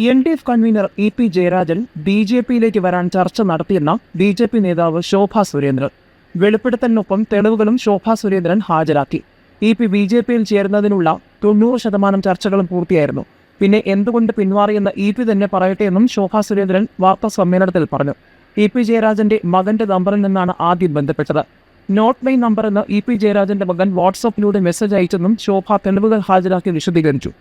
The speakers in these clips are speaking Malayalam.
LDF കൺവീനർ EP ജയരാജൻ BJPയിലേക്ക് വരാൻ ചർച്ച നടത്തിയെന്ന BJP നേതാവ് ശോഭാ സുരേന്ദ്രൻ. വെളിപ്പെടുത്തലിനൊപ്പം തെളിവുകളും ശോഭാ സുരേന്ദ്രൻ ഹാജരാക്കി. EP BJPയിൽ ചേരുന്നതിനുള്ള 90% ചർച്ചകളും പൂർത്തിയായിരുന്നു. പിന്നെ എന്തുകൊണ്ട് പിന്മാറിയെന്ന് EP തന്നെ പറയട്ടെയെന്നും ശോഭാ സുരേന്ദ്രൻ വാർത്താ സമ്മേളനത്തിൽ പറഞ്ഞു. EP ജയരാജന്റെ മകന്റെ നമ്പറിൽ നിന്നാണ് ആദ്യം ബന്ധപ്പെട്ടത്. നോട്ട് മൈ നമ്പർ എന്ന് EP ജയരാജന്റെ മകൻ വാട്സാപ്പിലൂടെ മെസ്സേജ് അയച്ചെന്നും ശോഭ തെളിവുകൾ ഹാജരാക്കി വിശദീകരിച്ചു.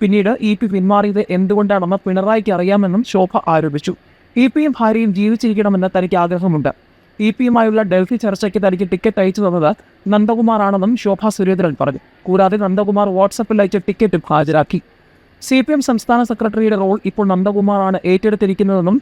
പിന്നീട് EP പിന്മാറിയത് എന്തുകൊണ്ടാണെന്ന് പിണറായിക്ക് അറിയാമെന്നും ശോഭ ആരോപിച്ചു. EPയും ഭാര്യയും ജീവിച്ചിരിക്കണമെന്ന് തനിക്ക് ആഗ്രഹമുണ്ട്. EPയുമായുള്ള ഡൽഹി ചർച്ചയ്ക്ക് തനിക്ക് ടിക്കറ്റ് അയച്ചു തന്നത് നന്ദകുമാറാണെന്നും ശോഭാ സുരേന്ദ്രൻ പറഞ്ഞു. കൂടാതെ നന്ദകുമാർ വാട്സാപ്പിൽ അയച്ച ടിക്കറ്റും ഹാജരാക്കി. CPM സംസ്ഥാന സെക്രട്ടറിയുടെ റോൾ ഇപ്പോൾ നന്ദകുമാറാണ് ഏറ്റെടുത്തിരിക്കുന്നതെന്നും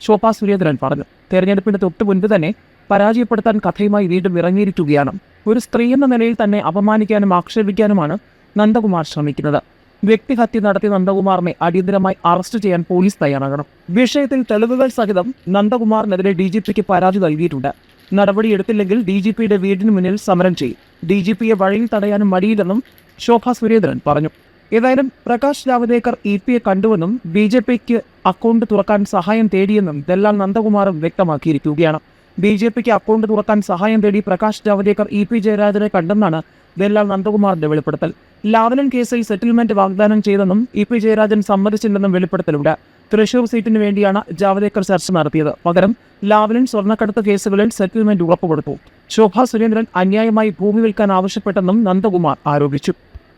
ശോഭാ സുരേന്ദ്രൻ പറഞ്ഞു. തെരഞ്ഞെടുപ്പിന് തൊട്ടു മുൻപ് തന്നെ പരാജയപ്പെടുത്താൻ കഥയുമായി വീണ്ടും ഇറങ്ങിയിരിക്കുകയാണ്. ഒരു സ്ത്രീ എന്ന നിലയിൽ തന്നെ അപമാനിക്കാനും ആക്ഷേപിക്കാനുമാണ് നന്ദകുമാർ ശ്രമിക്കുന്നത്. വ്യക്തിഹത്യ നടത്തിയ നന്ദകുമാറിനെ അടിയന്തരമായി അറസ്റ്റ് ചെയ്യാൻ പോലീസ് തയ്യാറാകണം. വിഷയത്തിൽ തെളിവുകൾ സഹിതം നന്ദകുമാറിനെതിരെ DGPക്ക് പരാതി നൽകിയിട്ടുണ്ട്. നടപടിയെടുത്തില്ലെങ്കിൽ DGPയുടെ വീടിന് മുന്നിൽ സമരം ചെയ്യും. DGPയെ വഴിയിൽ തടയാനും മടിയില്ലെന്നും ശോഭാ സുരേന്ദ്രൻ പറഞ്ഞു. ഏതായാലും പ്രകാശ് ജാവദേക്കർ EPയെ കണ്ടുവെന്നും BJPക്ക് അക്കൗണ്ട് തുറക്കാൻ സഹായം തേടിയെന്നും ദല്ലാൽ നന്ദകുമാറും വ്യക്തമാക്കിയിരിക്കുകയാണ്. BJPക്ക് അക്കൗണ്ട് തുറക്കാൻ സഹായം തേടി പ്രകാശ് ജാവദേക്കർ EP ജയരാജനെ കണ്ടെന്നാണ് ദല്ലാൽ നന്ദകുമാറിന്റെ വെളിപ്പെടുത്തൽ. ലാവ്ലിൻ കേസിൽ സെറ്റിൽമെന്റ് വാഗ്ദാനം ചെയ്തെന്നും EP ജയരാജൻ സമ്മതിച്ചില്ലെന്നും വെളിപ്പെടുത്തലുണ്ട്. തൃശൂർ സീറ്റിന് വേണ്ടിയാണ് ജാവദേക്കർ ചർച്ച നടത്തിയത്. പകരം ലാവ്ലിൻ സ്വർണ്ണക്കടത്ത് കേസുകളിൽ സെറ്റിൽമെന്റ് ഉറപ്പുകൊടുത്തു. ശോഭാ സുരേന്ദ്രൻ അന്യായമായി ഭൂമി വിൽക്കാൻ ആവശ്യപ്പെട്ടെന്നും നന്ദകുമാർ ആരോപിച്ചു.